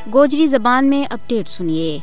गोजरी ज़बान में अपडेट सुनिए।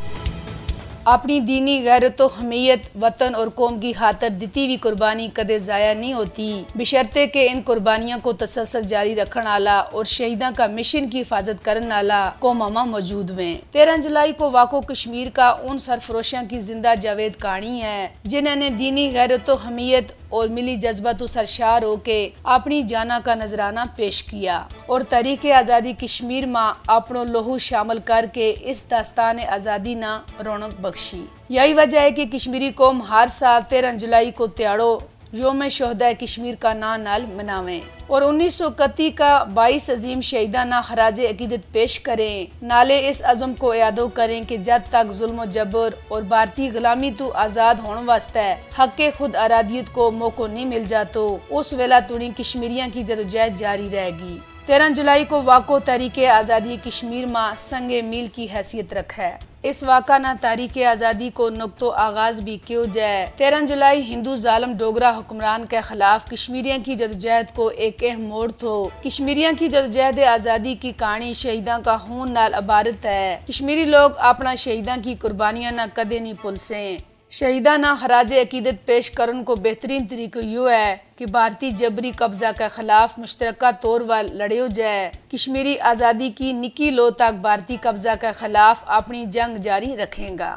अपनी दीनी गैरत हमीयत वतन और कौम की खातर दिती हुई कुर्बानी कदे ज़ाया नहीं होती, बशर्ते के इन कुर्बानियों को तसलसल जारी रखने वाला और शहीदा का मिशन की हिफाजत करने वाला कौमामा मौजूद हुए। 13 जुलाई को वाक़ो कश्मीर का उन सरफरोशों की जिंदा जावेद कहानी है जिन्होंने दीनी गैरत हमीयत और मिली जज्बा सरशार होके अपनी जाना का नजराना पेश किया और तहरीक आज़ादी कश्मीर में अपनों लहू शामिल करके इस दास्तान आज़ादी ना रौनक बख्शी। यही वजह है कि कश्मीरी कौम हर साल 13 जुलाई को त्याड़ो योम शहदा कश्मीर का नाल मनावे और 1931 का 22 अजीम शहीदाना खराज अकीदत पेश करें, नाले इस अज़म को यादो करें कि जब तक जुल्म जबर और भारतीय गुलामी तो आज़ाद होने वास्ते हक के खुद आरादियत को मौको नहीं मिल जातो, उस वेला तुड़ी कश्मीरियां की जदोजहद जारी रहेगी। 13 जुलाई को वाक़ो तहरीक आज़ादी कश्मीर में संगे मील की हैसियत रखा है। इस वाक़ा ना तारीख आज़ादी को नुक्तो आगाज भी क्यों जाए। 13 जुलाई हिंदू जालम डोगरा हुक्मरान के खिलाफ कश्मीरियों की जदोजहद को एक अहम मोड़ थो। कश्मीरियों की जदोजहद आज़ादी की कहानी शहीदा का खून नाल अबारत है। कश्मीरी लोग अपना शहीदा की कुर्बानियां ना कदे नहीं भूल से। शहीदा ना खराज अकीदत पेश करने को बेहतरीन तरीका यूँ है कि भारतीय जबरी कब्जा के खिलाफ मुश्तरका तौर पर लड़ियो जाए। कश्मीरी आज़ादी की निकी लो तक भारतीय कब्जा के खिलाफ अपनी जंग जारी रखेगा।